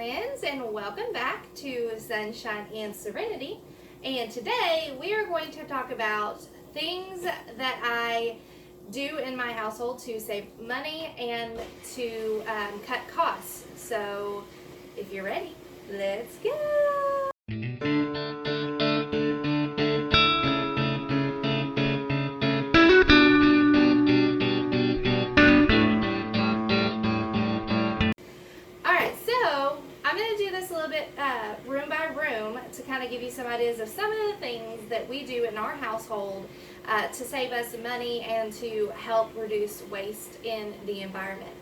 friends, and welcome back to Sunshine and Serenity. And today we are going to talk about things that I do in my household to save money and to cut costs. So if you're ready, let's go! I'm going to do this a little bit room by room to kind of give you some ideas of some of the things that we do in our household to save us money and to help reduce waste in the environment.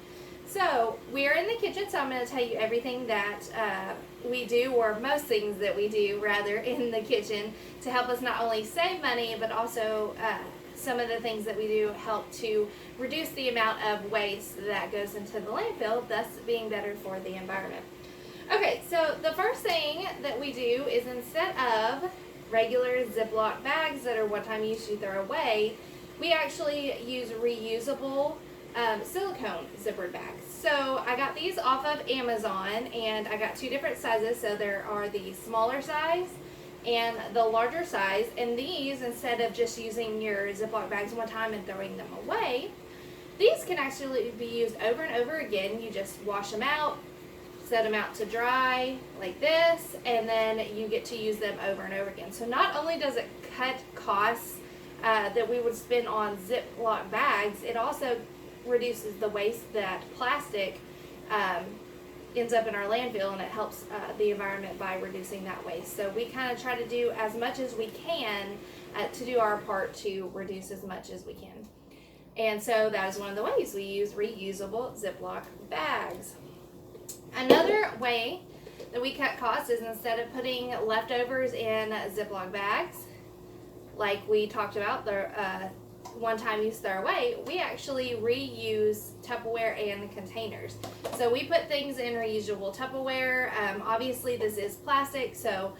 So we're in the kitchen, so I'm going to tell you everything that we do, or most things that we do rather, in the kitchen to help us not only save money but also some of the things that we do help to reduce the amount of waste that goes into the landfill, thus being better for the environment. Okay, so the first thing that we do is, instead of regular Ziploc bags that are one-time use you throw away, we actually use reusable silicone zippered bags. So I got these off of Amazon, and I got two different sizes. So there are the smaller size and the larger size, and these, instead of just using your Ziploc bags one time and throwing them away, these can actually be used over and over again. You just wash them out, set them out to dry like this, and then you get to use them over and over again. So not only does it cut costs that we would spend on Ziploc bags, it also reduces the waste that plastic ends up in our landfill, and it helps the environment by reducing that waste. So we kind of try to do as much as we can to do our part to reduce as much as we can. And so that is one of the ways we use reusable Ziploc bags. Another way that we cut costs is, instead of putting leftovers in Ziploc bags, like we talked about, the one-time use throw away, we actually reuse Tupperware and containers. So we put things in reusable Tupperware. Obviously this is plastic, so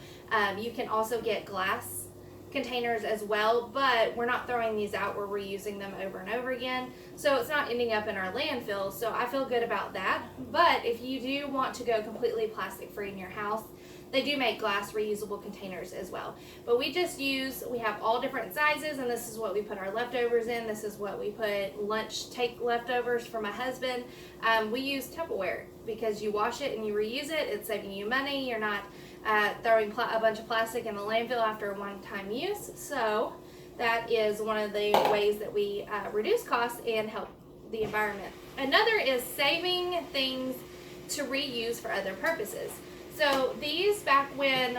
you can also get glass containers as well, but we're not throwing these out, we're reusing them over and over again, so it's not ending up in our landfill. So I feel good about that. But if you do want to go completely plastic free in your house, they do make glass reusable containers as well. But we have all different sizes, and this is what we put our leftovers in. This is what we put lunch take leftovers for my husband. We use Tupperware because you wash it and you reuse it. It's saving you money. You're not throwing a bunch of plastic in the landfill after one-time use. So that is one of the ways that we reduce costs and help the environment. Another is saving things to reuse for other purposes. So these, back when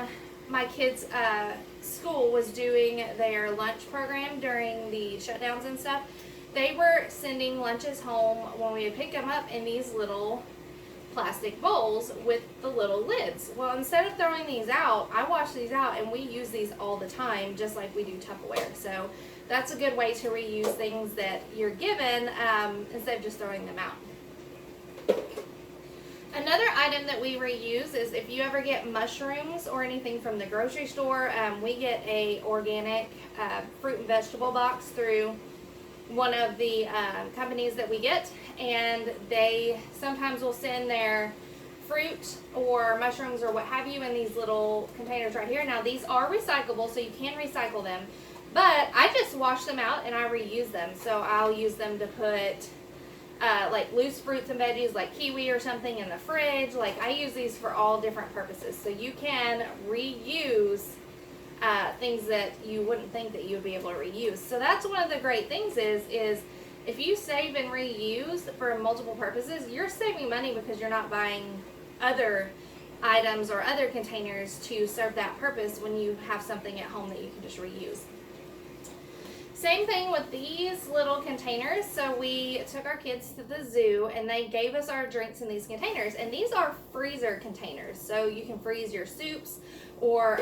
my kids' school was doing their lunch program during the shutdowns and stuff, they were sending lunches home when we would pick them up in these little plastic bowls with the little lids. Well, instead of throwing these out, I wash these out, and we use these all the time, just like we do Tupperware. So that's a good way to reuse things that you're given instead of just throwing them out. Another item that we reuse is, if you ever get mushrooms or anything from the grocery store, we get a organic fruit and vegetable box through one of the companies that we get, and they sometimes will send their fruit or mushrooms or what have you in these little containers right here. Now these are recyclable, so you can recycle them, but I just wash them out and I reuse them. So I'll use them to put like loose fruits and veggies like kiwi or something in the fridge. Like, I use these for all different purposes. So you can reuse things that you wouldn't think that you would be able to reuse. So that's one of the great things is if you save and reuse for multiple purposes, you're saving money because you're not buying other items or other containers to serve that purpose when you have something at home that you can just reuse. Same thing with these little containers. So we took our kids to the zoo, and they gave us our drinks in these containers, and these are freezer containers. So you can freeze your soups or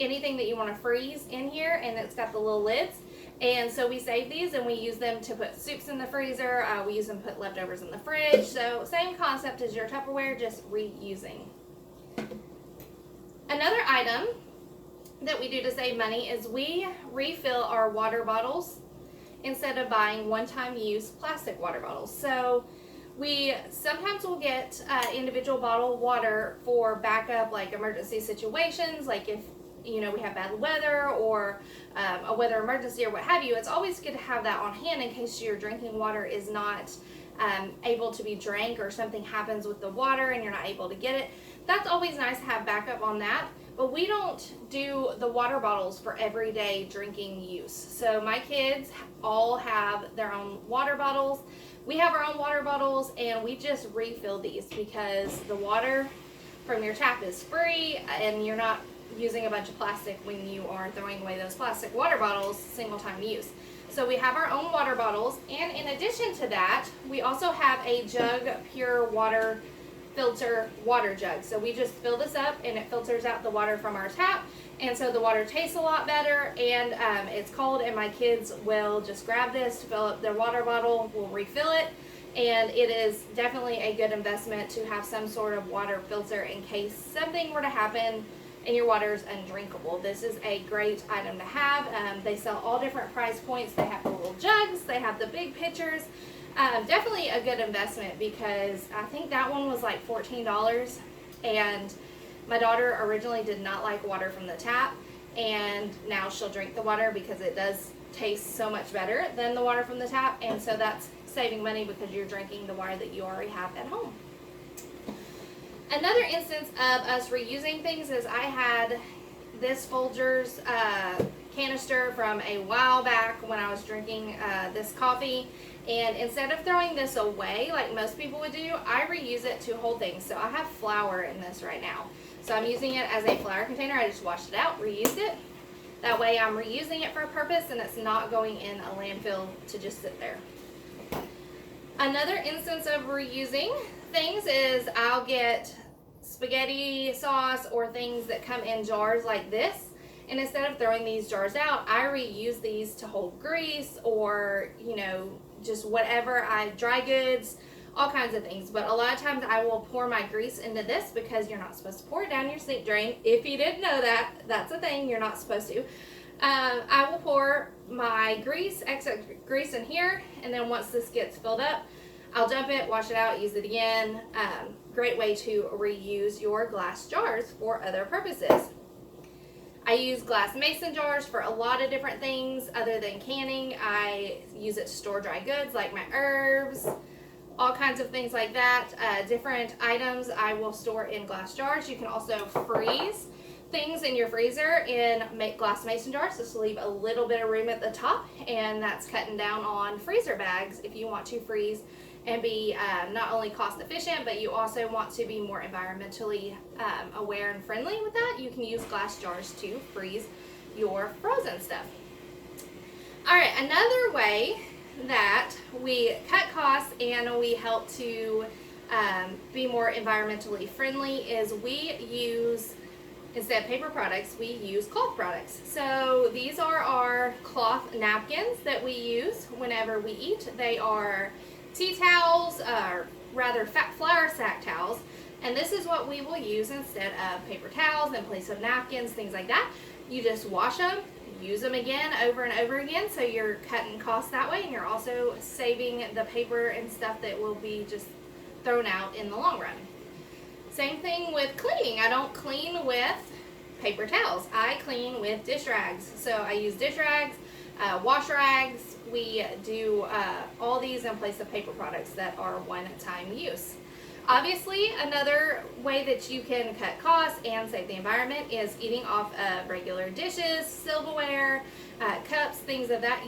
anything that you want to freeze in here, and it's got the little lids. And so we save these and we use them to put soups in the freezer. We use them to put leftovers in the fridge. So same concept as your Tupperware, just reusing. Another item that we do to save money is we refill our water bottles instead of buying one-time use plastic water bottles. So We sometimes will get individual bottled water for backup, like emergency situations, like if we have bad weather or a weather emergency or what have you. It's always good to have that on hand in case your drinking water is not able to be drank or something happens with the water and you're not able to get it. That's always nice to have backup on that. But we don't do the water bottles for everyday drinking use. So my kids all have their own water bottles. We have our own water bottles and we just refill these because the water from your tap is free and you're not using a bunch of plastic when you are throwing away those plastic water bottles single time use. So we have our own water bottles, and in addition to that, we also have a Jug PUR Water Filter Water Jug. So we just fill this up and it filters out the water from our tap, and so the water tastes a lot better, and it's cold, and my kids will just grab this to fill up their water bottle, we'll refill it, and it is definitely a good investment to have some sort of water filter in case something were to happen and your water is undrinkable. This is a great item to have. They sell all different price points. They have the little jugs, they have the big pitchers. Definitely a good investment because I think that one was like $14, and my daughter originally did not like water from the tap, and now she'll drink the water because it does taste so much better than the water from the tap, and so that's saving money because you're drinking the water that you already have at home. Another instance of us reusing things is I had this Folgers canister from a while back when I was drinking this coffee, and instead of throwing this away like most people would do, I reuse it to hold things. So I have flour in this right now. So I'm using it as a flour container. I just washed it out, reused it. That way I'm reusing it for a purpose and it's not going in a landfill to just sit there. Another instance of reusing things is I'll get spaghetti sauce or things that come in jars like this, and instead of throwing these jars out, I reuse these to hold grease or just whatever, dry goods, all kinds of things. But a lot of times I will pour my grease into this because you're not supposed to pour it down your sink drain. If you didn't know that, that's a thing, you're not supposed to. I will pour my excess grease in here, and then once this gets filled up, I'll dump it, wash it out, use it again. Great way to reuse your glass jars for other purposes. I use glass mason jars for a lot of different things other than canning. I use it to store dry goods like my herbs, all kinds of things like that. Different items I will store in glass jars. You can also freeze things in your freezer in glass mason jars, just to leave a little bit of room at the top, and that's cutting down on freezer bags if you want to freeze and be not only cost efficient, but you also want to be more environmentally aware and friendly with that. You can use glass jars to freeze your frozen stuff. All right, another way that we cut costs and we help to be more environmentally friendly is we use, instead of paper products, we use cloth products. So these are our cloth napkins that we use whenever we eat. They are tea towels, rather flour sack towels, and this is what we will use instead of paper towels in place of napkins, things like that. You just wash them, use them again over and over again, so you're cutting costs that way, and you're also saving the paper and stuff that will be just thrown out in the long run. Same thing with cleaning. I don't clean with paper towels. I clean with dish rags. So I use dish rags, wash rags. We do all these in place of paper products that are one-time use. Obviously, another way that you can cut costs and save the environment is eating off of regular dishes, silverware, cups, things of that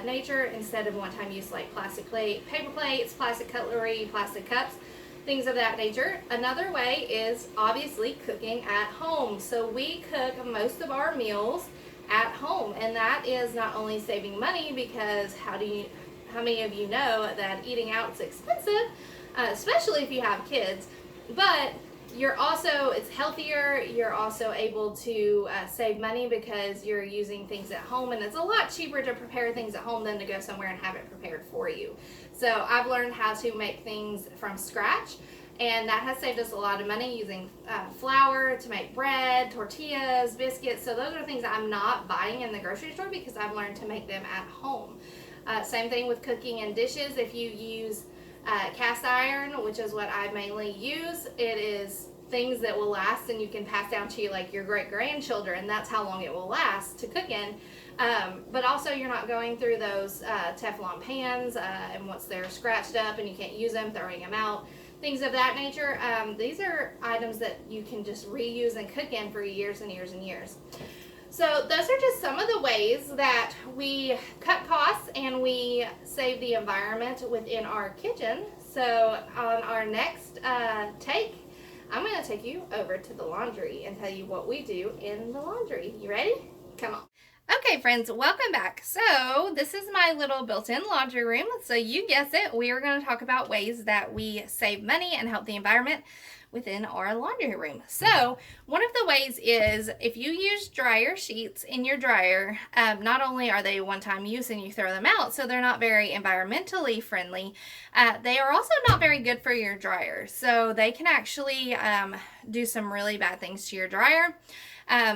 nature, instead of one-time use like plastic plate, paper plates, plastic cutlery, plastic cups, things of that nature. Another way is obviously cooking at home. So we cook most of our meals at home, and that is not only saving money, because how many of you know that eating out is expensive, especially if you have kids, but it's healthier. You're also able to save money because you're using things at home, and it's a lot cheaper to prepare things at home than to go somewhere and have it prepared for you. So I've learned how to make things from scratch, and that has saved us a lot of money, using flour to make bread, tortillas, biscuits. So those are things I'm not buying in the grocery store because I've learned to make them at home. Same thing with cooking and dishes. If you use cast iron, which is what I mainly use. It is things that will last and you can pass down to like your great grandchildren. That's how long it will last to cook in. But also you're not going through those Teflon pans and once they're scratched up and you can't use them, throwing them out, things of that nature. These are items that you can just reuse and cook in for years and years and years. So those are just some of the ways that we cut costs and we save the environment within our kitchen. So on our next take, I'm going to take you over to the laundry and tell you what we do in the laundry. You ready? Come on. Okay, friends, welcome back. So this is my little built-in laundry room. So you guess it, we are going to talk about ways that we save money and help the environment within our laundry room. So one of the ways is if you use dryer sheets in your dryer, not only are they one-time use and you throw them out, so they're not very environmentally friendly, they are also not very good for your dryer. So they can actually do some really bad things to your dryer.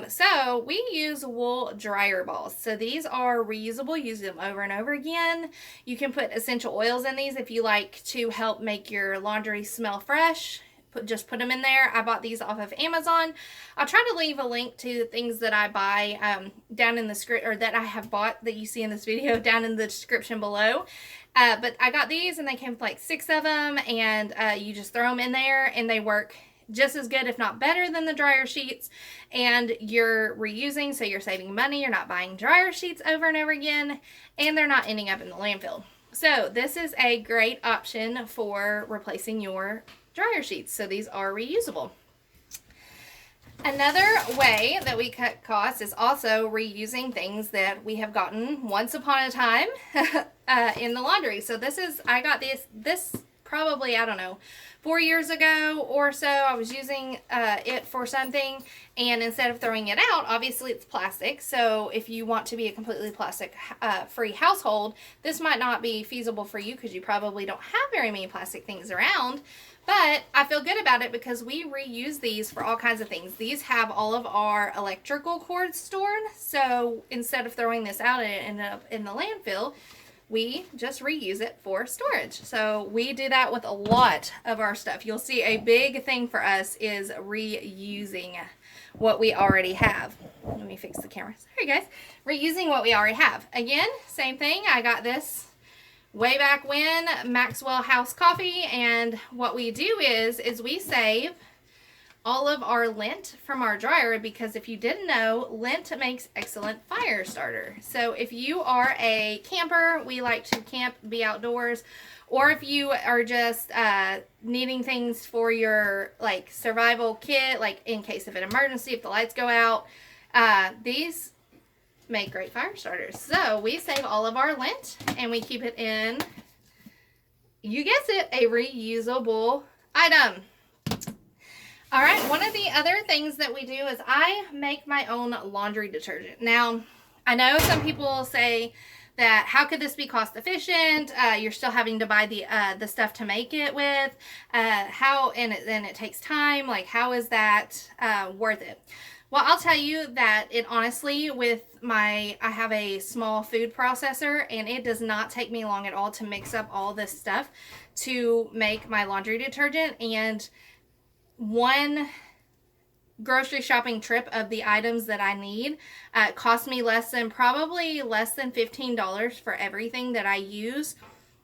So we use wool dryer balls. So these are reusable, use them over and over again. You can put essential oils in these if you like to help make your laundry smell fresh. Just put them in there. I bought these off of Amazon. I'll try to leave a link to things that I buy down in the script, or that I have bought that you see in this video down in the description below. But I got these and they came with like 6 of them, and you just throw them in there and they work just as good, if not better, than the dryer sheets. And you're reusing, so you're saving money. You're not buying dryer sheets over and over again, and they're not ending up in the landfill. So this is a great option for replacing your dryer sheets. So these are reusable. Another way that we cut costs is also reusing things that we have gotten once upon a time in the laundry. So I got this probably, I don't know, 4 years ago or so. I was using it for something, and instead of throwing it out, obviously it's plastic. So if you want to be a completely plastic free household, this might not be feasible for you because you probably don't have very many plastic things around. But I feel good about it because we reuse these for all kinds of things. These have all of our electrical cords stored. So instead of throwing this out and it ended up in the landfill, we just reuse it for storage. So we do that with a lot of our stuff. You'll see a big thing for us is reusing what we already have. Let me fix the camera. Sorry guys. Reusing what we already have. Again, same thing. I got this way back when, Maxwell House Coffee, and what we do is we save all of our lint from our dryer, because if you didn't know, lint makes excellent fire starter. So if you are a camper, we like to camp, be outdoors, or if you are just needing things for your like survival kit, like in case of an emergency, if the lights go out, these make great fire starters. So we save all of our lint and we keep it in, you guess it, a reusable item. All right, one of the other things that we do is I make my own laundry detergent. Now, I know some people say that how could this be cost efficient? You're still having to buy the stuff to make it with. And it takes time. Like, how is that worth it? Well, I'll tell you that it honestly, I have a small food processor, and it does not take me long at all to mix up all this stuff to make my laundry detergent. And one grocery shopping trip of the items that I need cost me probably less than $15 for everything that I use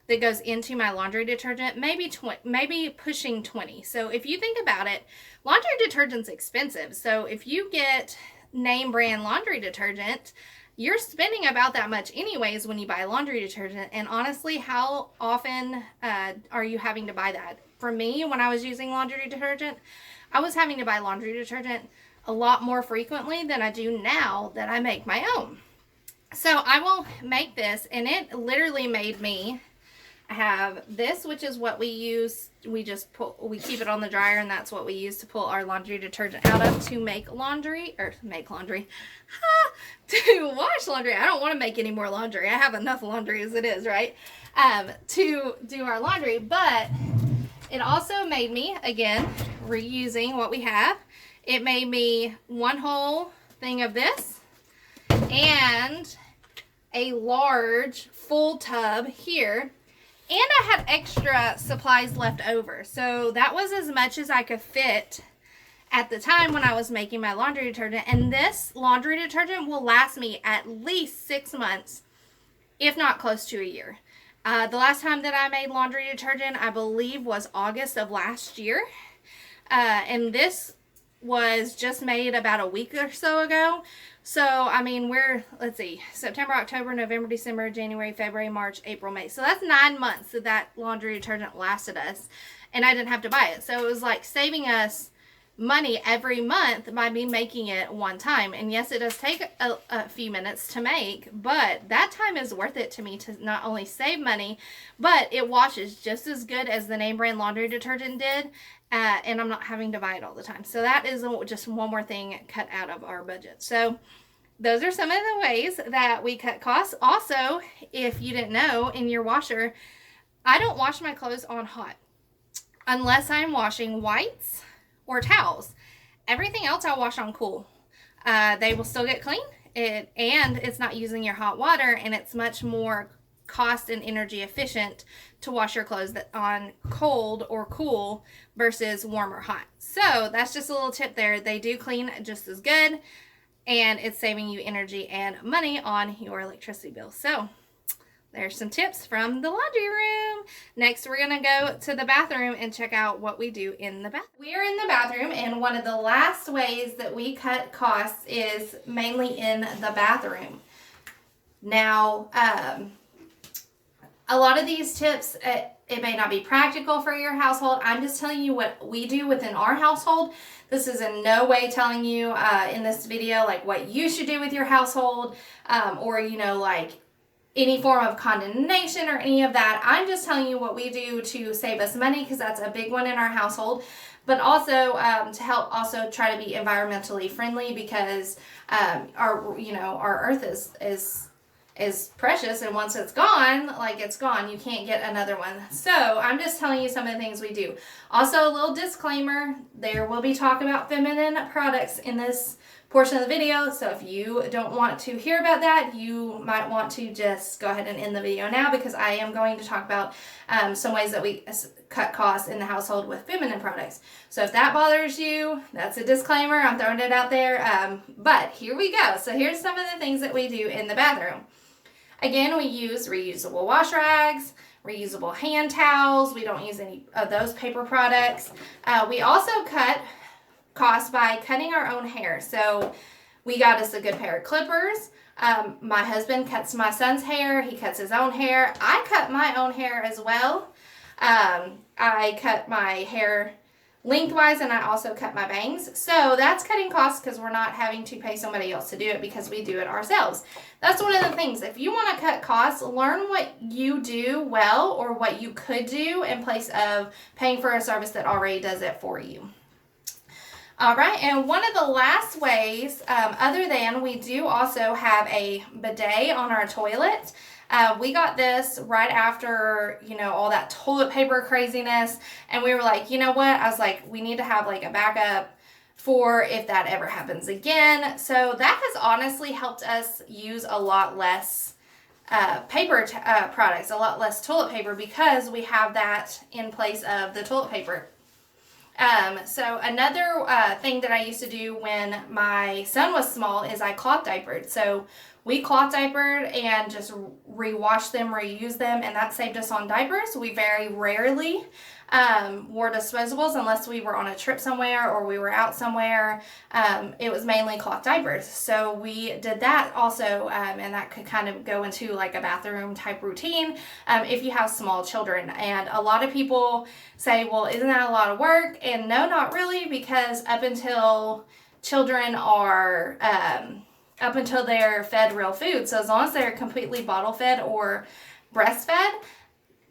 that goes into my laundry detergent, maybe pushing 20. So if you think about it, laundry detergent's expensive. So if you get name brand laundry detergent, you're spending about that much anyways when you buy laundry detergent. And honestly, how often are you having to buy that? For me, when I was using laundry detergent, I was having to buy laundry detergent a lot more frequently than I do now that I make my own. So I will make this, and it literally made me have this, which is what we use. We keep it on the dryer, and that's what we use to pull our laundry detergent out of to make laundry, to wash laundry. I don't want to make any more laundry. I have enough laundry as it is, right? To do our laundry, but it also made me, again, reusing what we have, it made me one whole thing of this and a large full tub here. And I had extra supplies left over. So that was as much as I could fit at the time when I was making my laundry detergent. And this laundry detergent will last me at least 6 months, if not close to a year. The last time that I made laundry detergent, I believe, was August of last year. And this was just made about a week or so ago. So, I mean, let's see, September, October, November, December, January, February, March, April, May. So that's 9 months that laundry detergent lasted us. And I didn't have to buy it. So it was like saving us money every month by me making it one time. And yes, it does take a few minutes to make, but that time is worth it to me to not only save money, but it washes just as good as the name brand laundry detergent did. And I'm not having to buy it all the time. So that is just one more thing cut out of our budget. So those are some of the ways that we cut costs. Also, if you didn't know, in your washer, I don't wash my clothes on hot unless I'm washing whites or towels. Everything else I wash on cool. They will still get clean, and it's not using your hot water, and it's much more cost and energy efficient to wash your clothes on cold or cool versus warm or hot. So that's just a little tip there. They do clean just as good, and it's saving you energy and money on your electricity bill. So there's some tips from the laundry room. Next, we're gonna go to the bathroom and check out what we do in the bathroom. We are in the bathroom, and one of the last ways that we cut costs is mainly in the bathroom. Now, a lot of these tips, it may not be practical for your household. I'm just telling you what we do within our household. This is in no way telling you in this video like what you should do with your household, or like any form of condemnation or any of that. I'm just telling you what we do to save us money, because that's a big one in our household, but also to help also try to be environmentally friendly, because our earth is precious, and once it's gone, it's gone. You can't get another one. So I'm just telling you some of the things we do. Also, a little disclaimer, there will be talk about feminine products in this portion of the video, so if you don't want to hear about that, you might want to just go ahead and end the video now, because I am going to talk about some ways that we cut costs in the household with feminine products. So if that bothers you, that's a disclaimer. I'm throwing it out there. But here we go. So here's some of the things that we do in the bathroom. Again, we use reusable wash rags, reusable hand towels. We don't use any of those paper products. We also cut costs by cutting our own hair. So we got us a good pair of clippers. My husband cuts my son's hair. He cuts his own hair. I cut my own hair as well. I cut my hair lengthwise, and I also cut my bangs. So that's cutting costs, because we're not having to pay somebody else to do it, because we do it ourselves. That's one of the things. If you want to cut costs, learn what you do well, or what you could do in place of paying for a service that already does it for you. All right, and one of the last ways, other than we do also have a bidet on our toilet. We got this right after, all that toilet paper craziness, and we were like, you know what? I was like, we need to have a backup for if that ever happens again. So that has honestly helped us use a lot less paper products, a lot less toilet paper, because we have that in place of the toilet paper. So another thing that I used to do when my son was small is I cloth diapered. So we cloth diapered and just rewash them, reuse them, and that saved us on diapers. We very rarely wore disposables unless we were on a trip somewhere or we were out somewhere. It was mainly cloth diapers. So we did that also, and that could kind of go into a bathroom type routine if you have small children. And a lot of people say, well, isn't that a lot of work? And no, not really, because up until they're fed real food, so as long as they're completely bottle fed or breastfed,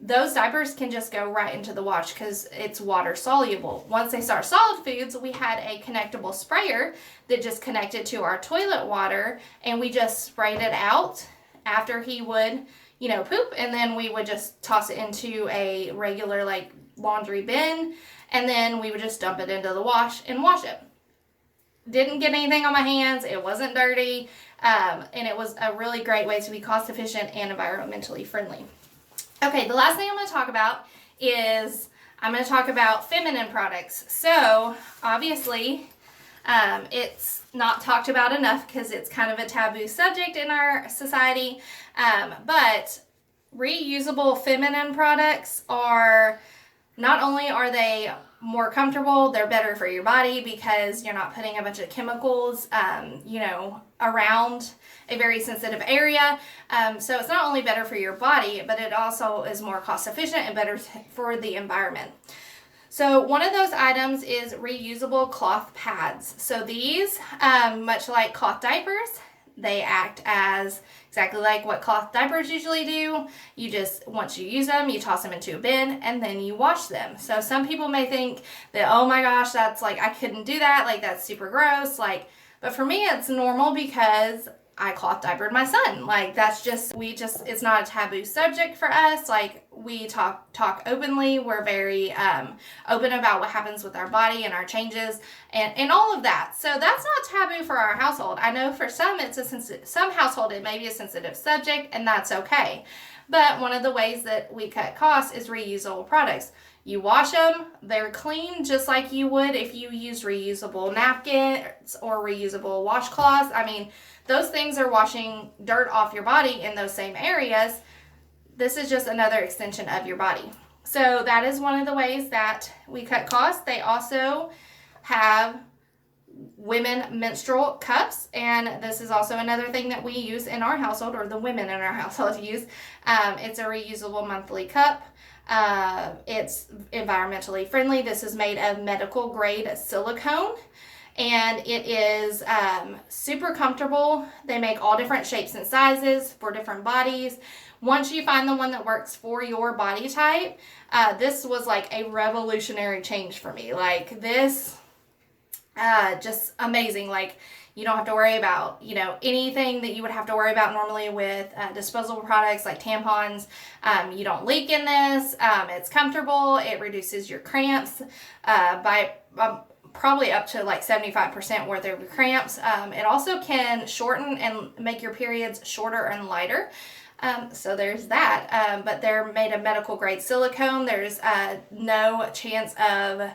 those diapers can just go right into the wash, because it's water soluble. Once they start solid foods, we had a connectable sprayer that just connected to our toilet water, and we just sprayed it out after he would poop, and then we would just toss it into a regular laundry bin, and then we would just dump it into the wash and wash it. Didn't get anything on my hands. It wasn't dirty. And it was a really great way to be cost efficient and environmentally friendly. Okay, the last thing I'm going to talk about is I'm going to talk about feminine products. So obviously, it's not talked about enough because it's kind of a taboo subject in our society. But reusable feminine products are, not only are they more comfortable, they're better for your body because you're not putting a bunch of chemicals, around a very sensitive area. So it's not only better for your body, but it also is more cost efficient and better for the environment. So one of those items is reusable cloth pads. So these, much like cloth diapers, they act as exactly like what cloth diapers usually do. You just, once you use them, you toss them into a bin and then you wash them. So some people may think that, oh my gosh, that's like, I couldn't do that. Like that's super gross. But for me, it's normal because I cloth diapered my son. Like that's just, it's not a taboo subject for us. Like we talk openly. We're very open about what happens with our body and our changes and all of that. So that's not taboo for our household. I know for some some household it may be a sensitive subject, and that's okay. But one of the ways that we cut costs is reusable products. You wash them, they're clean just like you would if you used reusable napkins or reusable washcloths. I mean, those things are washing dirt off your body in those same areas. This is just another extension of your body. So that is one of the ways that we cut costs. They also have women menstrual cups, and this is also another thing that we use in our household, or the women in our household use. It's a reusable monthly cup. It's environmentally friendly. This is made of medical grade silicone, and it is super comfortable. They make all different shapes and sizes for different bodies. Once you find the one that works for your body type, this was like a revolutionary change for me. Like this, just amazing. Like you don't have to worry about, anything that you would have to worry about normally with disposable products like tampons. You don't leak in this. It's comfortable. It reduces your cramps by probably up to like 75% worth of your cramps. It also can shorten and make your periods shorter and lighter. So there's that. But they're made of medical grade silicone. There's no chance of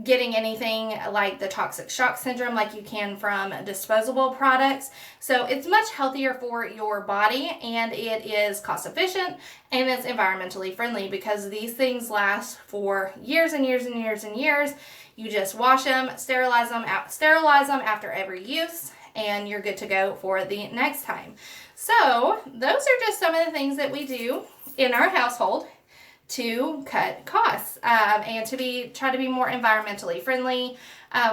getting anything like the toxic shock syndrome like you can from disposable products. So it's much healthier for your body, and it is cost efficient, and it's environmentally friendly because these things last for years and years and years and years. You just wash them, sterilize them after every use, and you're good to go for the next time. So those are just some of the things that we do in our household to cut costs and to try to be more environmentally friendly.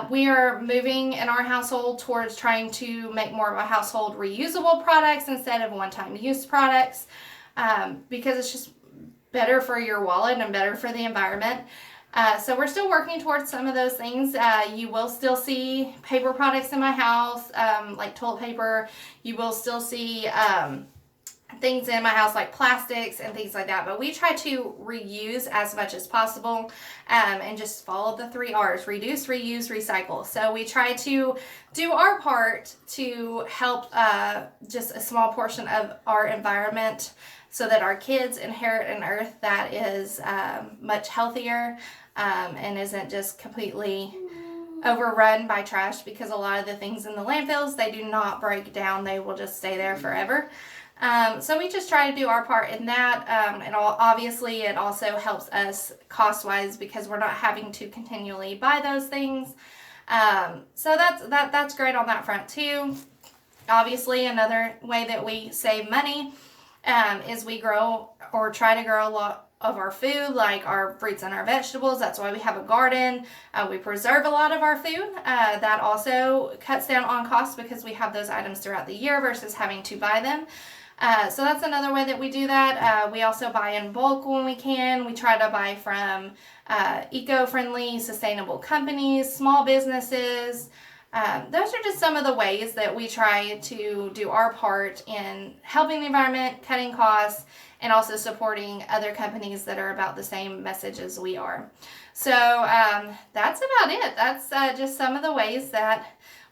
We are moving in our household towards trying to make more of a household reusable products instead of one-time use products because it's just better for your wallet and better for the environment. So we're still working towards some of those things. You will still see paper products in my house, like toilet paper. You will still see things in my house like plastics and things like that, but we try to reuse as much as possible and just follow the 3 R's: reduce, reuse, recycle. So we try to do our part to help just a small portion of our environment so that our kids inherit an earth that is much healthier and isn't just completely overrun by trash, because a lot of the things in the landfills, they do not break down. They will just stay there forever. So we just try to do our part in that, and obviously it also helps us cost-wise because we're not having to continually buy those things. So that's great on that front too. Obviously, another way that we save money is we grow or try to grow a lot of our food, like our fruits and our vegetables. That's why we have a garden. We preserve a lot of our food. That also cuts down on costs because we have those items throughout the year versus having to buy them. So that's another way that we do that. We also buy in bulk when we can. We try to buy from eco-friendly, sustainable companies, small businesses. Those are just some of the ways that we try to do our part in helping the environment, cutting costs, and also supporting other companies that are about the same message as we are. So that's about it. That's just some of the ways that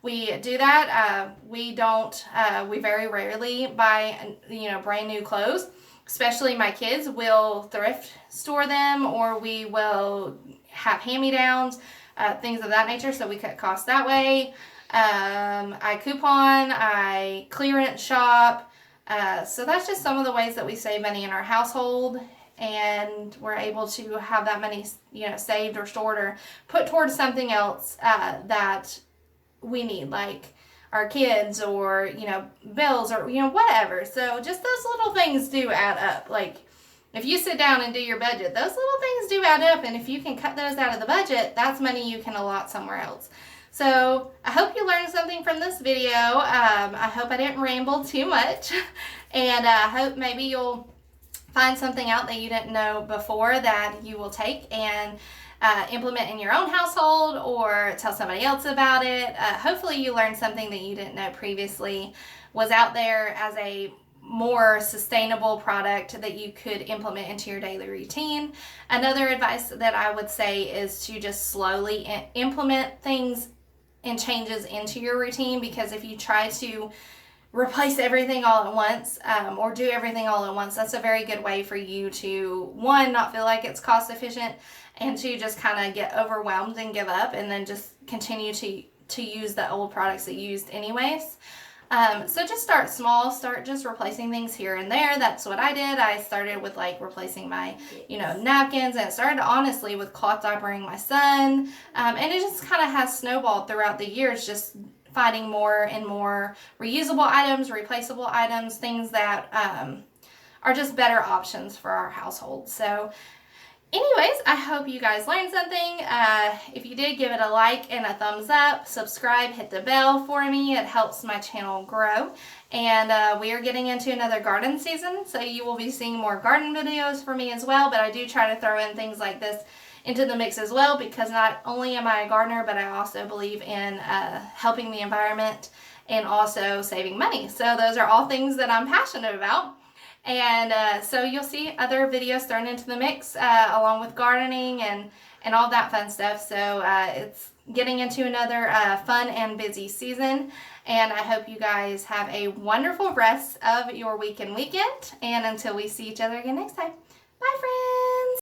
we do that. We very rarely buy, brand new clothes. especially my kids, will thrift store them, or we will have hand-me-downs, things of that nature, so we cut costs that way. I coupon, I clearance shop. So that's just some of the ways that we save money in our household, and we're able to have that money, saved or stored or put towards something else that we need, like our kids, or bills, or whatever. So just those little things do add up. Like, if you sit down and do your budget, those little things do add up, and if you can cut those out of the budget, that's money you can allot somewhere else. So I hope you learned something from this video. I hope I didn't ramble too much, and I hope maybe you'll find something out that you didn't know before that you will take and implement in your own household, or tell somebody else about it. Hopefully you learned something that you didn't know previously was out there as a more sustainable product that you could implement into your daily routine. Another advice that I would say is to just slowly implement things and changes into your routine, because if you try to replace everything all at once, or do everything all at once, that's a very good way for you to, one, not feel like it's cost efficient, and two, just kind of get overwhelmed and give up, and then just continue to use the old products that you used anyways. So just start small, start just replacing things here and there. That's what I did. I started with replacing my, napkins, and it started honestly with cloth diapering my son. And it just kind of has snowballed throughout the years, just finding more and more reusable items, replaceable items, things that are just better options for our household. So anyways, I hope you guys learned something. If you did, give it a like and a thumbs up. Subscribe, hit the bell for me. It helps my channel grow. And we are getting into another garden season, so you will be seeing more garden videos for me as well. But I do try to throw in things like this into the mix as well, because not only am I a gardener, but I also believe in helping the environment and also saving money. So those are all things that I'm passionate about. And so you'll see other videos thrown into the mix along with gardening and all that fun stuff. So it's getting into another fun and busy season. And I hope you guys have a wonderful rest of your week and weekend. And until we see each other again next time, bye friends!